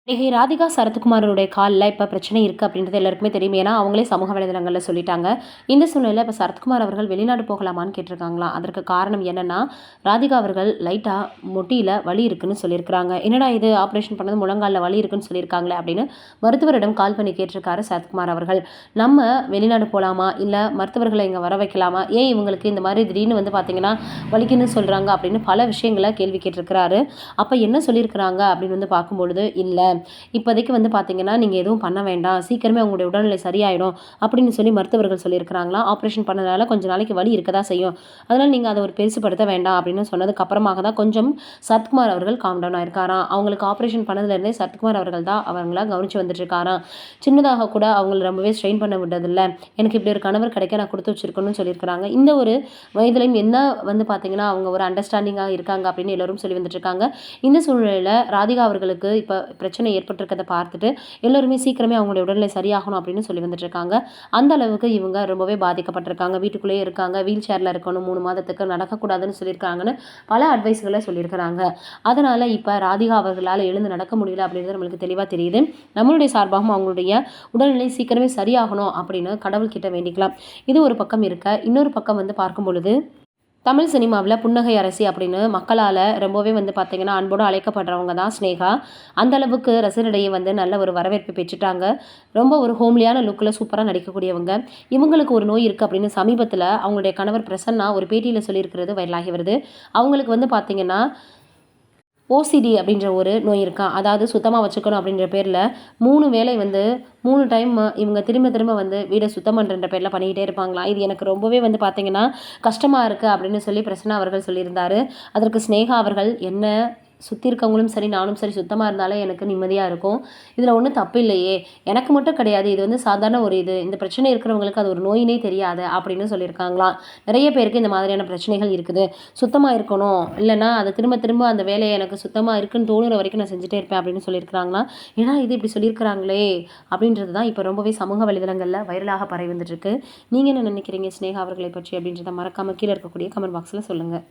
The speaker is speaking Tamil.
நடிகை ராதிகா சரத்குமாரோடைய காலில் இப்போ பிரச்சனை இருக்குது அப்படின்றது எல்லாருக்குமே தெரியும். ஏன்னா அவங்களே சமூக வலைதளங்களில் சொல்லிட்டாங்க. இந்த சூழ்நிலையில் இப்போ சரத்குமார் அவர்கள் வெளிநாடு போகலாமான்னு கேட்டிருக்காங்களாம். அதற்கு காரணம் என்னன்னா, ராதிகா அவர்கள் லைட்டாக முட்டியில் வலி இருக்குன்னு சொல்லியிருக்கிறாங்க. என்னடா இது, ஆப்ரேஷன் பண்ணது முழங்காலில் வலி இருக்குன்னு சொல்லியிருக்காங்களே அப்படின்னு மருத்துவரிடம் கால் பண்ணி கேட்டிருக்காரு சரத்குமார் அவர்கள். நம்ம வெளிநாடு போகலாமா, இல்லை மருத்துவர்களை இங்கே வர வைக்கலாமா, ஏன் இவங்களுக்கு இந்த மாதிரி திடீர்னு வந்து பார்த்தீங்கன்னா வலிக்குன்னு சொல்கிறாங்க அப்படின்னு பல விஷயங்களை கேள்வி கேட்டிருக்கிறாரு. அப்போ என்ன சொல்லியிருக்கிறாங்க அப்படின்னு வந்து பார்க்கும்பொழுது, இல்லை இப்போதைக்கு வந்து பார்த்தீங்கன்னா நீங்கள் எதுவும் பண்ண வேண்டாம், சீக்கிரமே உங்களுடைய உடல்நிலை சரியாயிடும் அப்படின்னு சொல்லி மருத்துவர்கள் சொல்லியிருக்கிறாங்களாம். ஆப்ரேஷன் பண்ணனால கொஞ்சம் நாளைக்கு வலி இருக்க தான் செய்யும், அதனால் நீங்கள் அதை ஒரு பெருசுப்படுத்த வேண்டாம் அப்படின்னு சொன்னதுக்கு அப்புறமாக தான் கொஞ்சம் சரத்குமார் அவர்கள் காம் டவுன் ஆயிருக்காராம். அவங்களுக்கு ஆப்ரேஷன் பண்ணதுலேருந்தே சரத்குமார் அவர்கள் தான் அவங்கள கவனித்து வந்துட்டு இருக்காராம். சின்னதாக கூட அவங்களை ரொம்பவே ஸ்ட்ரெயின் பண்ண விட்டதில்லை, எனக்கு இப்படி ஒரு கணவர் கிடைக்க நான் கொடுத்து வச்சிருக்கணும்னு சொல்லியிருக்கிறாங்க. இந்த ஒரு வயதுலையும் என்ன வந்து பார்த்தீங்கன்னா அவங்க ஒரு அண்டர்ஸ்டாண்டிங்காக இருக்காங்க அப்படின்னு எல்லோரும் சொல்லி வந்துட்டு இருக்காங்க. இந்த சூழ்நிலையில் ராதிகா அவர்களுக்கு இப்போ பிரச்சனை ஏற்பட்டிருக்கதை பார்த்துட்டு எல்லோருமே சீக்கிரமே அவங்களுடைய உடல்நிலை சரியாகணும் அப்படின்னு சொல்லி வந்துட்டு இருக்காங்க. அந்த அளவுக்கு இவங்க ரொம்பவே பாதிக்கப்பட்டிருக்காங்க. வீட்டுக்குள்ளேயே இருக்காங்க, வீல் சேரில் இருக்கணும், 3 மாதத்துக்கு நடக்கக்கூடாதுன்னு சொல்லியிருக்காங்கன்னு பல அட்வைஸ்களை சொல்லியிருக்கிறாங்க. அதனால் இப்போ ராதிகா அவர்களால் எழுந்து நடக்க முடியல அப்படின்றது நம்மளுக்கு தெளிவாக தெரியுது. நம்மளுடைய சார்பாகவும் அவங்களுடைய உடல்நிலை சீக்கிரமே சரியாகணும் அப்படின்னு கடவுள்கிட்ட வேண்டிக்கலாம். இது ஒரு பக்கம் இருக்க, இன்னொரு பக்கம் வந்து பார்க்கும் பொழுது தமிழ் சினிமாவில் புன்னகை அரசி அப்படின்னு மக்களால் ரொம்பவே வந்து பார்த்திங்கன்னா அன்போடு அழைக்கப்படுறவங்க தான் ஸ்னேகா. அந்த அளவுக்கு ரசிகரிடையே வந்து நல்ல ஒரு வரவேற்பு பெற்றுட்டாங்க. ரொம்ப ஒரு ஹோம்லியான லுக்கில் சூப்பராக நடிக்கக்கூடியவங்க. இவங்களுக்கு ஒரு நோய் இருக்குது அப்படின்னு சமீபத்தில் அவங்களுடைய கணவர் பிரசன்னா ஒரு பேட்டியில் சொல்லியிருக்கிறது வைரலாகி வருது. அவங்களுக்கு வந்து பார்த்திங்கன்னா ஓசிடி அப்படின்ற ஒரு நோய் இருக்கான். அதாவது சுத்தமாக வச்சுக்கணும் அப்படின்ற பேரில் 3 வேளை வந்து 3 டைம் இவங்க திரும்ப திரும்ப வந்து வீடை சுத்தம் பண்ணுறன்ற பேரில் பண்ணிக்கிட்டே இருப்பாங்களாம். இது எனக்கு ரொம்பவே வந்து பார்த்தீங்கன்னா கஷ்டமாக இருக்குது அப்படின்னு சொல்லி பிரசன்னா அவர்கள் சொல்லியிருந்தார். அதற்கு ஸ்னேகா அவர்கள், என்ன சுற்றி இருக்கவங்களும் சரி நானும் சரி சுத்தமாக இருந்தாலே எனக்கு நிம்மதியாக இருக்கும், இதில் ஒன்றும் தப்பு இல்லையே, எனக்கு மட்டும் கிடையாது, இது வந்து சாதாரண ஒரு இந்த பிரச்சனை இருக்கிறவங்களுக்கு அது ஒரு நோயினே தெரியாது அப்படின்னு சொல்லியிருக்காங்களாம். நிறைய பேருக்கு இந்த மாதிரியான பிரச்சனைகள் இருக்குது, சுத்தமாக இருக்கணும், இல்லைன்னா அதை திரும்ப திரும்ப அந்த வேலையை எனக்கு சுத்தமாக இருக்குன்னு தோணுற வரைக்கும் நான் செஞ்சுட்டே இருப்பேன் அப்படின்னு சொல்லியிருக்கிறாங்களாம். ஏன்னா இது இப்படி சொல்லியிருக்கிறாங்களே அப்படின்றது தான் இப்போ ரொம்பவே சமூக வலைதளங்களில் வைரலாக பரவி வந்துட்டுருக்கு. நீங்கள் என்ன நினைக்கிறீங்க ஸ்னேகா அவர்களை பற்றி அப்படின்றத மறக்காமல் கீழே இருக்கக்கூடிய கமெண்ட் பாக்ஸில் சொல்லுங்கள்.